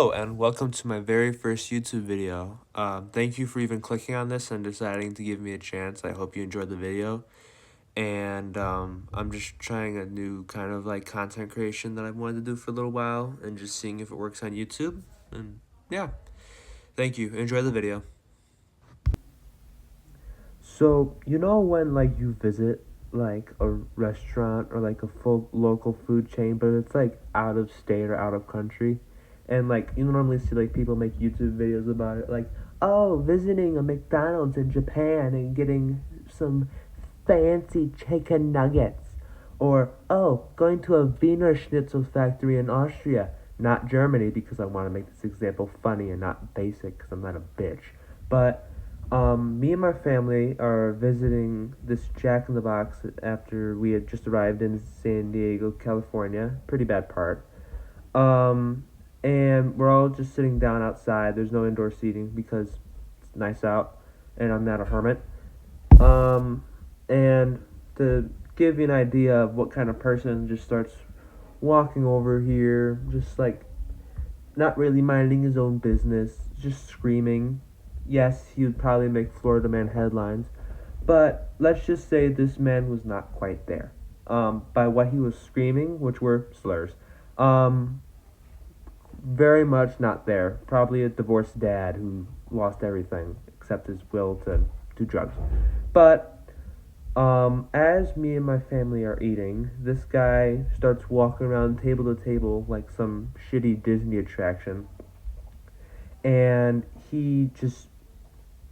Hello and welcome to my very first YouTube video. Thank you for even clicking on this and deciding to give me a chance. I hope you enjoyed the video. And I'm just trying a new kind of like content creation that I've wanted to do for a little while and just seeing if it works on YouTube. And yeah, thank you. Enjoy the video. So, you know when like you visit like a restaurant or like a full local food chain, but it's like out of state or out of country, and like you normally see like people make YouTube videos about it, like, oh, visiting a McDonald's in Japan and getting some fancy chicken nuggets, or oh, going to a Wiener Schnitzel factory in Austria, not Germany, because I want to make this example funny and not basic, because I'm not a bitch, but me and my family are visiting this Jack in the Box after we had just arrived in San Diego, California. Pretty bad part. And we're all just sitting down outside. There's no indoor seating because it's nice out, and I'm not a hermit. And to give you an idea of what kind of person just starts walking over here, just like not really minding his own business, just screaming. Yes, he would probably make Florida Man headlines, but let's just say this man was not quite there. By what he was screaming, which were slurs, very much not there. Probably a divorced dad who lost everything except his will to do drugs. But as me and my family are eating, this guy starts walking around table to table like some shitty Disney attraction, and he just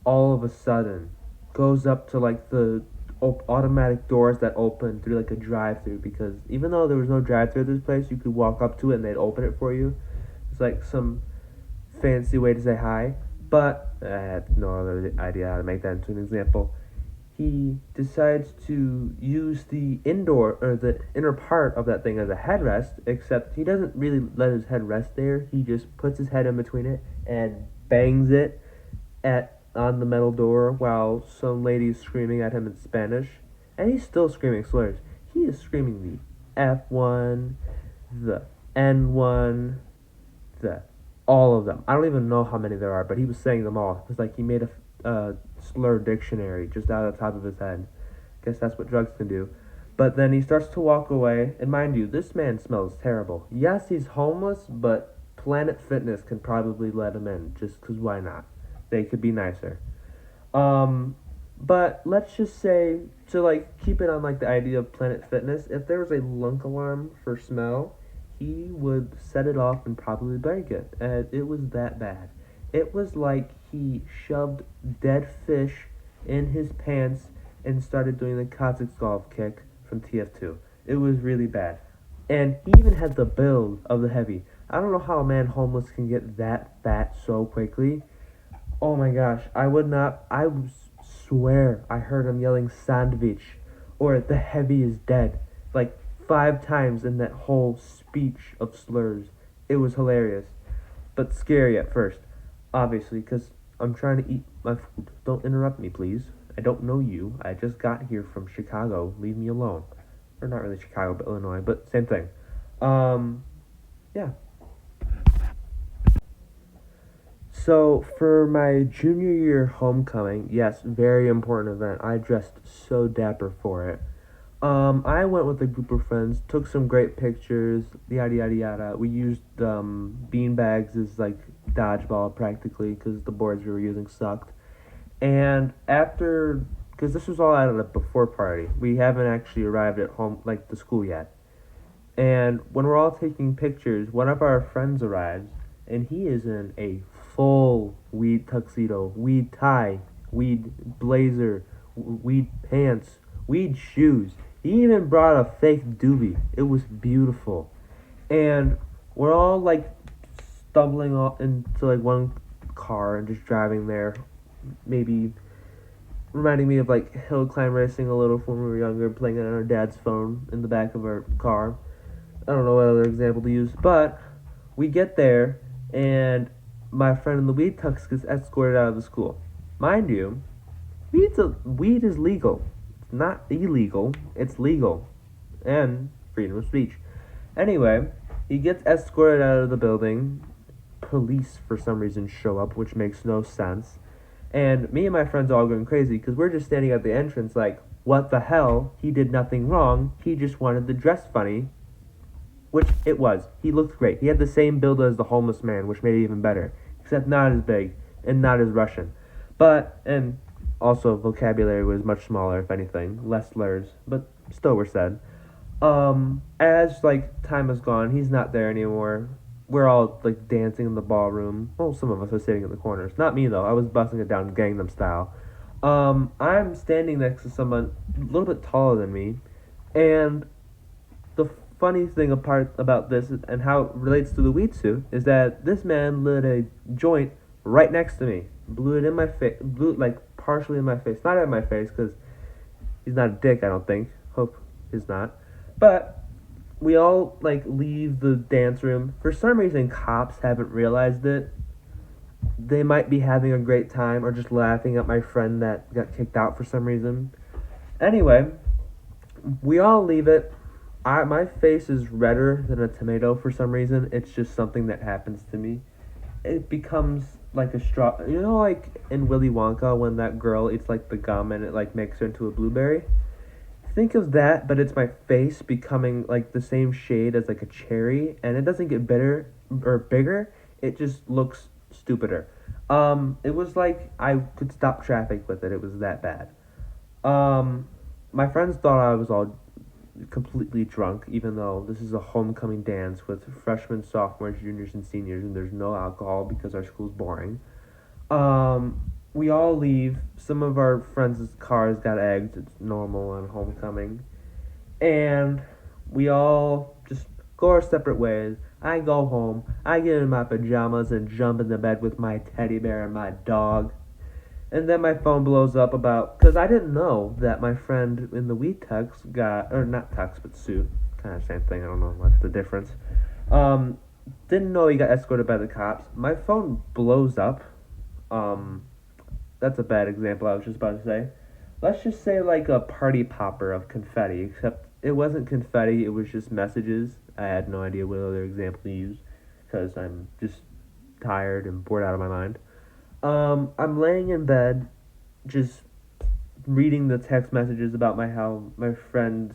all of a sudden goes up to like the automatic doors that open through like a drive-through, because even though there was no drive-through at this place, you could walk up to it and they'd open it for you. It's like some fancy way to say hi, but I had no other idea how to make that into an example. He decides to use the inner part of that thing as a headrest, except he doesn't really let his head rest there. He just puts his head in between it and bangs it on the metal door while some lady is screaming at him in Spanish. And he's still screaming slurs. He is screaming the F1, the N1, the all of them. I don't even know how many there are, but he was saying them all. It's like he made a slur dictionary just out of the top of his head. Guess that's what drugs can do. But then he starts to walk away, and mind you, this man smells terrible. Yes, he's homeless, but Planet Fitness can probably let him in, just 'cause why not? They could be nicer. But let's just say, to like keep it on like the idea of Planet Fitness, if there was a lunk alarm for smell, he would set it off and probably break it. And it was that bad. It was like he shoved dead fish in his pants and started doing the Cossack golf kick from TF2. It was really bad. And he even had the build of the heavy. I don't know how a man homeless can get that fat so quickly. Oh my gosh, I swear I heard him yelling sandwich or the heavy is dead like 5 times in that whole speech of slurs. It was hilarious, but scary at first, obviously, because I'm trying to eat my food. Don't interrupt me, please. I don't know you. I just got here from Chicago. Leave me alone. Or not really Chicago, but Illinois, but same thing. Yeah. So, for my junior year homecoming, yes, very important event. I dressed so dapper for it. I went with a group of friends, took some great pictures, yada yada yada. We used bean bags as like dodgeball practically because the boards we were using sucked. And after, because this was all at a before party, we haven't actually arrived at home, like the school yet. And when we're all taking pictures, one of our friends arrives, and he is in a full weed tuxedo, weed tie, weed blazer, weed pants, weed shoes. He even brought a fake doobie. It was beautiful. And we're all like stumbling off into like one car and just driving there. Maybe reminding me of like hill climb racing a little from when we were younger, playing it on our dad's phone in the back of our car. I don't know what other example to use, but we get there, and my friend in the weed tux gets escorted out of the school. Mind you, weed is legal. It's not illegal. It's legal. And freedom of speech. Anyway, he gets escorted out of the building, police for some reason show up, which makes no sense. And me and my friends are all going crazy because we're just standing at the entrance like, what the hell? He did nothing wrong. He just wanted to dress funny. Which it was. He looked great. He had the same build as the homeless man, which made it even better. Except not as big and not as Russian. But, and also vocabulary was much smaller, if anything. Less slurs, but still were said. As, like, time has gone, he's not there anymore. We're all, like, dancing in the ballroom. Well, some of us are sitting in the corners. Not me, though. I was busting it down Gangnam style. I'm standing next to someone a little bit taller than me. And the funny thing apart about this and how it relates to the weed suit is that this man lit a joint right next to me. Blew it in my face. Blew it, like, partially in my face. Not in my face, because he's not a dick, I don't think. Hope he's not. But we all, like, leave the dance room. For some reason, cops haven't realized it. They might be having a great time or just laughing at my friend that got kicked out for some reason. Anyway, we all leave it. My face is redder than a tomato for some reason. It's just something that happens to me. It becomes like a straw. You know, like in Willy Wonka when that girl eats like the gum and it like makes her into a blueberry? Think of that, but it's my face becoming like the same shade as like a cherry, and it doesn't get bitter or bigger. It just looks stupider. It was like I could stop traffic with it. It was that bad. My friends thought I was all completely drunk, even though this is a homecoming dance with freshmen, sophomores, juniors, and seniors, and there's no alcohol because our school's boring. We all leave. Some of our friends' cars got egged. It's normal on homecoming. And we all just go our separate ways. I go home. I get in my pajamas and jump into bed with my teddy bear and my dog. And then my phone blows up because I didn't know that my friend in the weed tux got, or not tux, but suit, kind of same thing, I don't know what's the difference. Didn't know he got escorted by the cops. My phone blows up. That's a bad example I was just about to say. Let's just say like a party popper of confetti, except it wasn't confetti, it was just messages. I had no idea what other example to use, because I'm just tired and bored out of my mind. I'm laying in bed, just reading the text messages about how my friend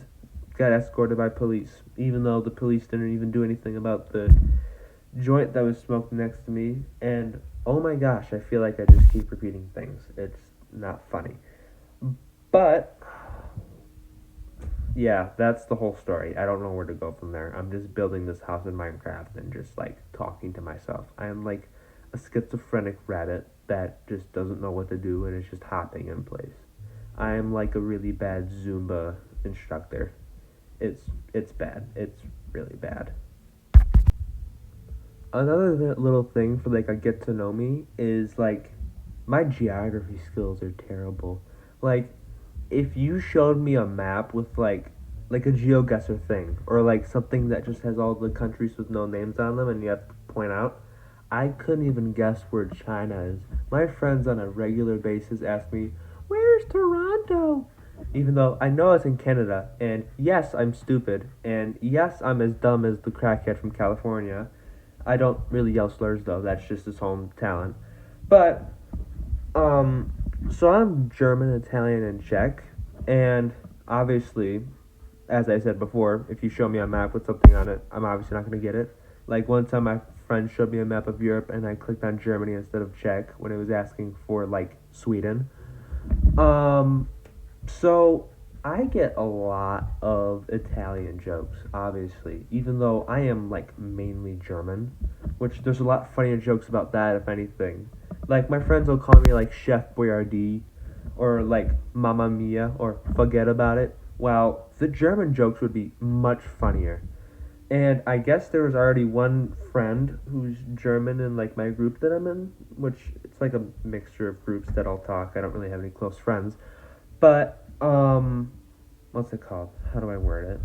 got escorted by police, even though the police didn't even do anything about the joint that was smoked next to me. And oh my gosh, I feel like I just keep repeating things. It's not funny. But yeah, that's the whole story. I don't know where to go from there. I'm just building this house in Minecraft and just like talking to myself. I am like a schizophrenic rabbit that just doesn't know what to do and is just hopping in place. I am like a really bad Zumba instructor. It's bad. It's really bad. Another little thing for like a get to know me is like my geography skills are terrible. Like if you showed me a map with like a GeoGuessr thing or like something that just has all the countries with no names on them and you have to point out, I couldn't even guess where China is. My friends on a regular basis ask me, "Where's Toronto?" Even though I know it's in Canada, and yes, I'm stupid, and yes, I'm as dumb as the crackhead from California. I don't really yell slurs though, that's just his home talent. But, so I'm German, Italian, and Czech, and obviously, as I said before, if you show me a map with something on it, I'm obviously not going to get it. Like one time my friend showed me a map of Europe and I clicked on Germany instead of Czech when it was asking for like Sweden. So I get a lot of Italian jokes, obviously, even though I am like mainly German, which there's a lot funnier jokes about that if anything. Like my friends will call me like Chef Boyardee or like Mamma Mia or forget about it. While the German jokes would be much funnier. And I guess there was already one friend who's German in like my group that I'm in, which it's like a mixture of groups that all talk. I don't really have any close friends. But, what's it called? How do I word it?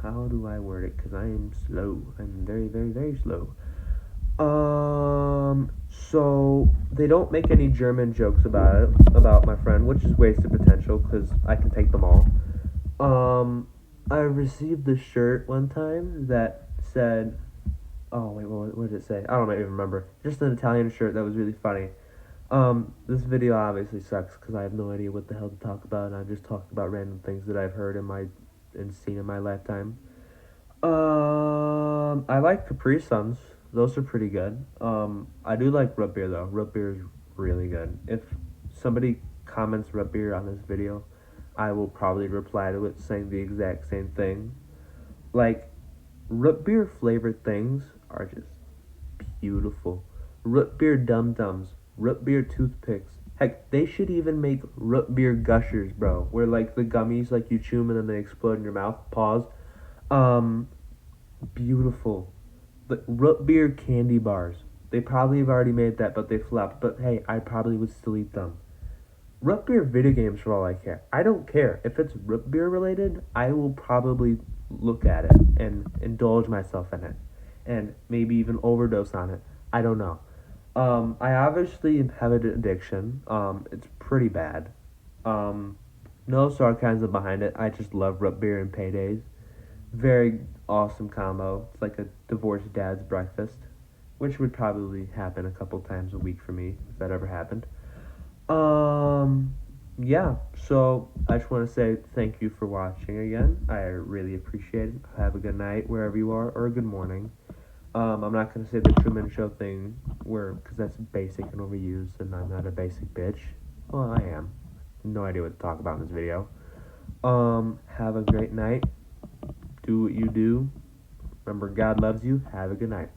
How do I word it? Because I am slow. I'm very, very, very slow. So they don't make any German jokes about it, about my friend, which is wasted potential because I can take them all. I received a shirt one time that said, Oh wait, what did it say? I don't even remember. Just an Italian shirt that was really funny. This video obviously sucks because I have no idea what the hell to talk about, and I've just talked about random things that I've heard and seen in my lifetime. I like Capri Suns. Those are pretty good. I do like root beer though. Root beer is really good. If somebody comments root beer on this video, I will probably reply to it saying the exact same thing. Like, root beer flavored things are just beautiful. Root beer dum dums, root beer toothpicks. Heck, they should even make root beer gushers, bro. Where like the gummies, like you chew them and then they explode in your mouth. Pause. Um, Beautiful. The root beer candy bars. They probably have already made that, but they flopped. But hey, I probably would still eat them. Root beer video games for all I care. I don't care. If it's root beer related, I will probably look at it and indulge myself in it. And maybe even overdose on it. I don't know. I obviously have an addiction. It's pretty bad. Um, no sarcasm behind it. I just love root beer and paydays. Very awesome combo. It's like a divorced dad's breakfast, which would probably happen a couple times a week for me if that ever happened. Um, yeah. So I just want to say thank you for watching again. I really appreciate it. Have a good night wherever you are, or a good morning. I'm not gonna say the Truman Show thing, because that's basic and overused, and I'm not a basic bitch. Well, I am. No idea what to talk about in this video. Have a great night. Do what you do. Remember, God loves you. Have a good night.